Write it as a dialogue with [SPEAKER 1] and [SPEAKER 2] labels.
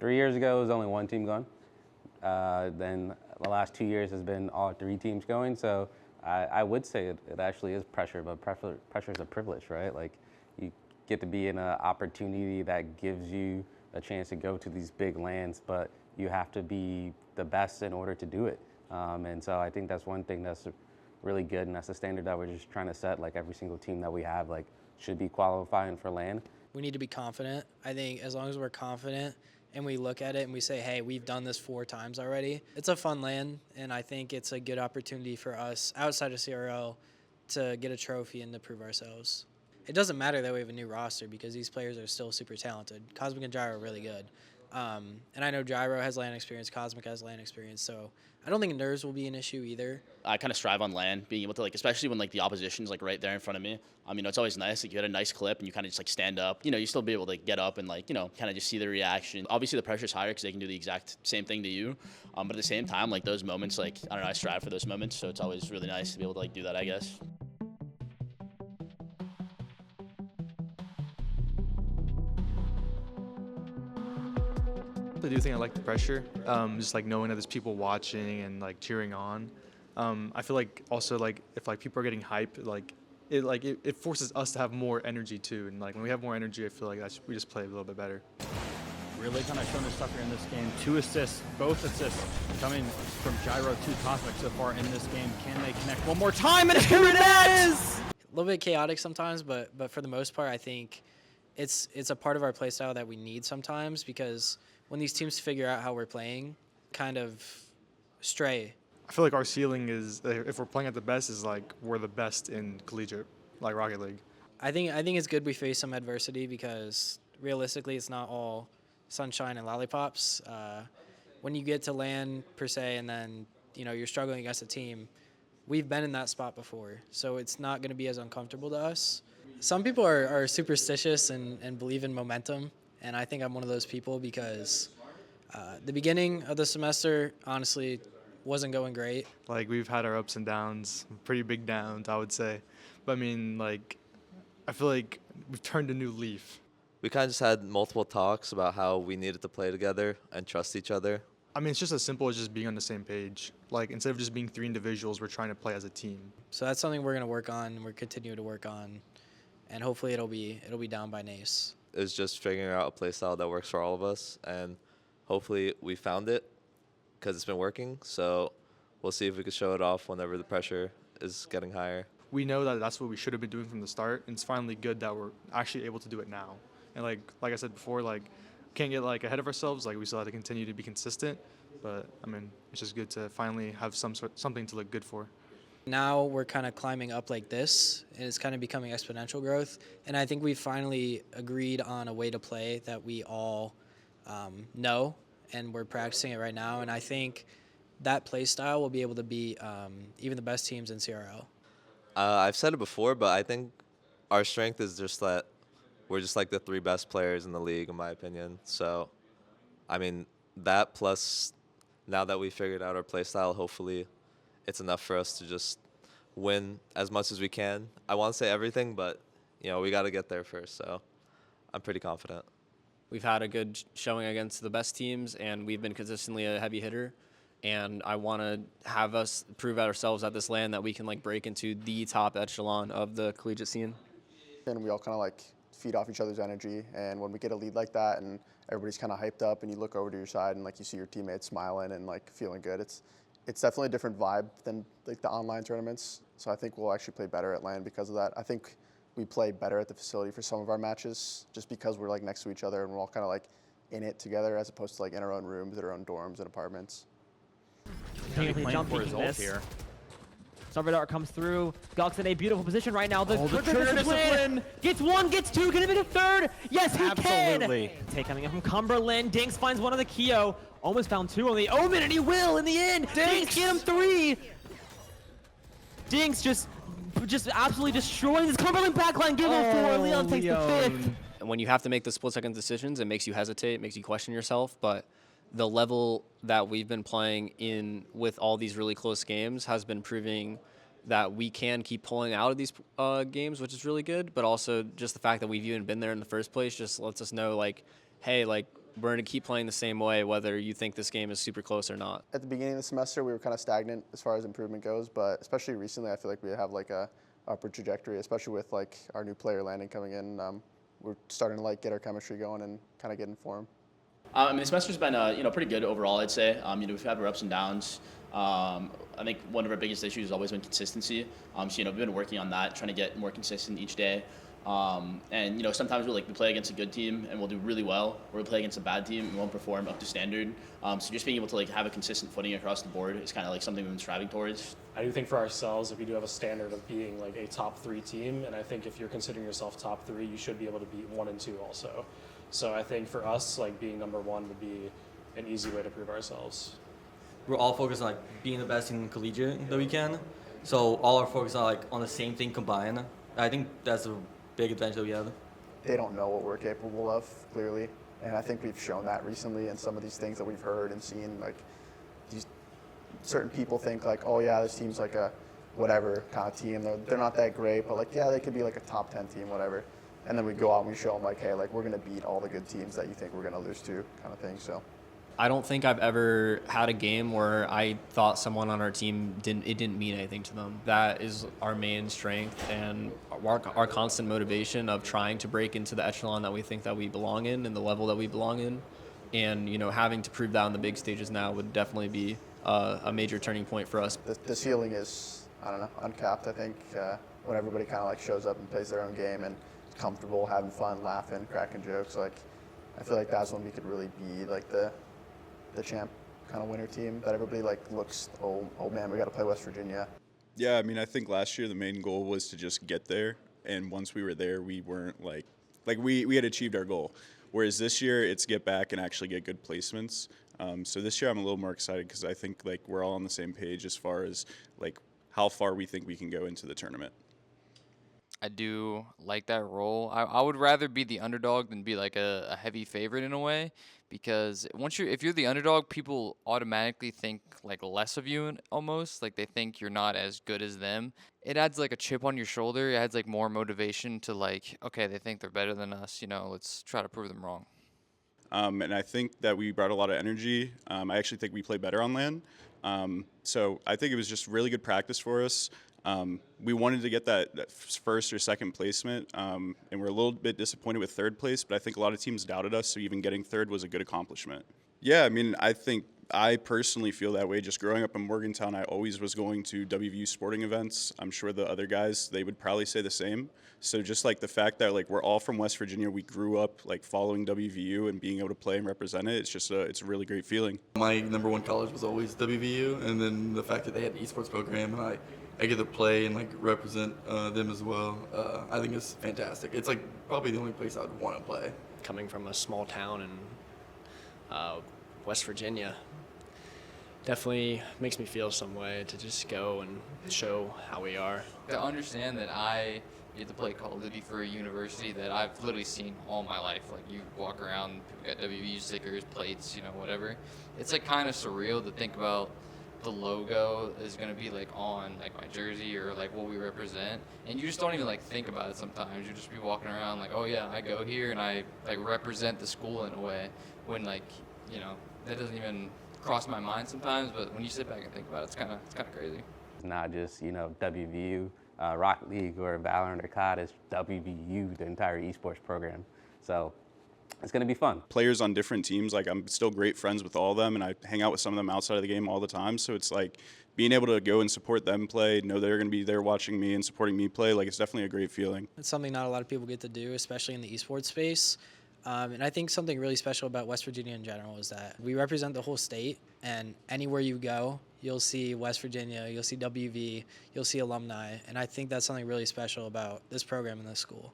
[SPEAKER 1] 3 years ago, it was only one team going. Then the last 2 years has been all 3 teams going. So I would say it actually is pressure, but pressure is a privilege, right? Like you get to be in an opportunity that gives you a chance to go to these big lands, but you have to be the best in order to do it. And so I think that's one thing that's really good, and that's the standard that we're just trying to set. Like every single team that we have, like should be qualifying for LAN.
[SPEAKER 2] We need to be confident. I think as long as we're confident and we look at it and we say, hey, we've done this 4 times already, it's a fun LAN, and I think it's a good opportunity for us outside of CRL to get a trophy and to prove ourselves. It doesn't matter that we have a new roster because these players are still super talented. Cosmic and Gyro are really good. And I know Gyro has LAN experience, Cosmic has LAN experience, so I don't think nerves will be an issue either.
[SPEAKER 3] I kind of strive on LAN, being able to, like, especially when, like, the opposition's, like, right there in front of me. It's always nice. Like, you had a nice clip and you kind of just, like, stand up. You still be able to get up and, like, kind of just see the reaction. Obviously, the pressure's higher because they can do the exact same thing to you. But at the same time, like, those moments, like, I don't know, I strive for those moments, so it's always really nice to be able to, like, do that, I guess.
[SPEAKER 4] I do think I like the pressure, just like knowing that there's people watching and like cheering on. I feel like also like if like people are getting hype, it forces us to have more energy too. And like when we have more energy, I feel like we just play a little bit better.
[SPEAKER 5] Really kind of shown his stuff here in this game. 2 assists, both assists coming from Gyro to Cosmic so far in this game. Can they connect one more time? And here it is!
[SPEAKER 2] A little bit chaotic sometimes, but for the most part, I think it's a part of our play style that we need sometimes, because when these teams figure out how we're playing, kind of stray.
[SPEAKER 4] I feel like our ceiling is, if we're playing at the best, is like we're the best in collegiate, like Rocket League.
[SPEAKER 2] I think it's good we face some adversity, because realistically, it's not all sunshine and lollipops. When you get to LAN per se, and then you're struggling against a team, we've been in that spot before, so it's not going to be as uncomfortable to us. Some people are superstitious and believe in momentum. And I think I'm one of those people, because the beginning of the semester, honestly, wasn't going great.
[SPEAKER 4] Like, we've had our ups and downs, pretty big downs, I would say. But, I feel like we've turned a new leaf.
[SPEAKER 6] We kind of just had multiple talks about how we needed to play together and trust each other.
[SPEAKER 4] It's just as simple as just being on the same page. Like, instead of just being 3 individuals, we're trying to play as a team.
[SPEAKER 2] So that's something we're going to work on, we're continuing to work on, and hopefully it'll be down by NACE.
[SPEAKER 6] Is just figuring out a play style that works for all of us, and hopefully we found it because it's been working. So we'll see if we can show it off whenever the pressure is getting higher.
[SPEAKER 4] We know that that's what we should have been doing from the start, and it's finally good that we're actually able to do it now. And like I said before, can't get ahead of ourselves. We still have to continue to be consistent, but it's just good to finally have something to look good for.
[SPEAKER 2] Now we're kind of climbing up like this, and it's kind of becoming exponential growth. And I think we finally agreed on a way to play that we all know, and we're practicing it right now. And I think that play style will be able to beat even the best teams in CRL.
[SPEAKER 6] I've said it before, but I think our strength is just that we're just like the 3 best players in the league, in my opinion. So, that plus now that we figured out our play style, hopefully it's enough for us to just win as much as we can. I want to say everything, but we got to get there first. So I'm pretty confident.
[SPEAKER 7] We've had a good showing against the best teams, and we've been consistently a heavy hitter. And I want to have us prove ourselves at this LAN that we can break into the top echelon of the collegiate scene.
[SPEAKER 8] And we all kind of feed off each other's energy. And when we get a lead like that, and everybody's kind of hyped up, and you look over to your side and you see your teammates smiling and feeling good, it's definitely a different vibe than the online tournaments. So I think we'll actually play better at LAN because of that. I think we play better at the facility for some of our matches just because we're next to each other and we're all kind of in it together, as opposed to in our own rooms, in our own dorms and apartments.
[SPEAKER 9] Jump for his ult here. Dart comes through. Gux in a beautiful position right now. The trigger discipline. Gets 1, gets 2, can it be the 3rd? Yes, he
[SPEAKER 5] Absolutely.
[SPEAKER 9] can! Take coming in from Cumberland. Dinks finds one on the Keo. Almost found 2 on the Omen, and he will in the end. Dinks get him 3. Dinks just absolutely destroying this Cumberland backline. Give him 4. Leon takes the 5th.
[SPEAKER 7] And when you have to make the split-second decisions, it makes you hesitate, it makes you question yourself. But the level that we've been playing in with all these really close games has been proving that we can keep pulling out of these games, which is really good. But also just the fact that we've even been there in the first place just lets us know, hey, we're going to keep playing the same way, whether you think this game is super close or not.
[SPEAKER 8] At the beginning of the semester, we were kind of stagnant as far as improvement goes, but especially recently, I feel like we have like a upward trajectory, especially with like our new player landing coming in. We're starting to like get our chemistry going and kind of get in form.
[SPEAKER 3] I mean, the semester's been pretty good overall, I'd say. We've had our ups and downs. I think one of our biggest issues has always been consistency. So we've been working on that, trying to get more consistent each day. And sometimes we play against a good team and we'll do really well, or we play against a bad team and we won't perform up to standard. So just being able to have a consistent footing across the board is kind of something we've been striving towards.
[SPEAKER 10] I do think for ourselves, if we do have a standard of being a top 3 team, and I think if you're considering yourself top 3, you should be able to beat 1 and 2 also. So I think for us, being number 1 would be an easy way to prove ourselves.
[SPEAKER 11] We're all focused on being the best in collegiate that we can. So all our focus are on the same thing combined. I think that's a big advantage that we have.
[SPEAKER 8] They don't know what we're capable of, clearly. And I think we've shown that recently in some of these things that we've heard and seen. These certain people think oh yeah, this team's a whatever kind of team. They're not that great, but yeah, they could be a top 10 team, whatever. And then we go out and we show them hey, we're going to beat all the good teams that you think we're going to lose to, kind of thing. So
[SPEAKER 7] I don't think I've ever had a game where I thought someone on our team didn't mean anything to them. That is our main strength and our constant motivation of trying to break into the echelon that we think that we belong in and the level that we belong in. And having to prove that on the big stages now would definitely be a major turning point for us.
[SPEAKER 8] The ceiling is, I don't know, uncapped. I think when everybody kind of shows up and plays their own game and is comfortable, having fun, laughing, cracking jokes, I feel that's when we could really be the champ kind of winner team that everybody looks, oh man, we got to play West Virginia.
[SPEAKER 12] Yeah, I mean, I think last year the main goal was to just get there, and once we were there, we weren't we had achieved our goal. Whereas this year, it's get back and actually get good placements. So this year, I'm a little more excited because I think we're all on the same page as far as how far we think we can go into the tournament.
[SPEAKER 13] I do like that role. I would rather be the underdog than be a heavy favorite in a way, because if you're the underdog, people automatically think less of you almost. They think you're not as good as them. It adds a chip on your shoulder. It adds more motivation to okay, they think they're better than us. Let's try to prove them wrong.
[SPEAKER 12] And I think that we brought a lot of energy. I actually think we play better on land. So I think it was just really good practice for us. We wanted to get that first or second placement, and we're a little bit disappointed with third place, but I think a lot of teams doubted us, so even getting third was a good accomplishment. Yeah, I mean, I think I personally feel that way. Just growing up in Morgantown, I always was going to WVU sporting events. I'm sure the other guys, they would probably say the same. So just the fact that we're all from West Virginia, we grew up following WVU and being able to play and represent it, it's a really great feeling.
[SPEAKER 14] My number 1 college was always WVU, and then the fact that they had an esports program and I get to play and represent them as well. I think it's fantastic. It's probably the only place I would want to play.
[SPEAKER 15] Coming from a small town in West Virginia, definitely makes me feel some way to just go and show how we are.
[SPEAKER 13] To understand that I get to play Call of Duty for a university that I've literally seen all my life. You walk around, people got WVU stickers, plates, whatever. It's kind of surreal to think about the logo is going to be on my jersey or what we represent, and you just don't even think about it sometimes. You just be walking around oh yeah, I go here and I represent the school in a way, when that doesn't even cross my mind sometimes, but when you sit back and think about it, it's kind of crazy.
[SPEAKER 1] It's not just WVU, Rocket League or Valorant or COD, it's WVU, the entire esports program. So it's going to be fun.
[SPEAKER 12] Players on different teams, I'm still great friends with all of them, and I hang out with some of them outside of the game all the time. So it's being able to go and support them play, know they're going to be there watching me and supporting me play, it's definitely a great feeling.
[SPEAKER 2] It's something not a lot of people get to do, especially in the esports space. And I think something really special about West Virginia in general is that we represent the whole state, and anywhere you go, you'll see West Virginia, you'll see WV, you'll see alumni, and I think that's something really special about this program and this school.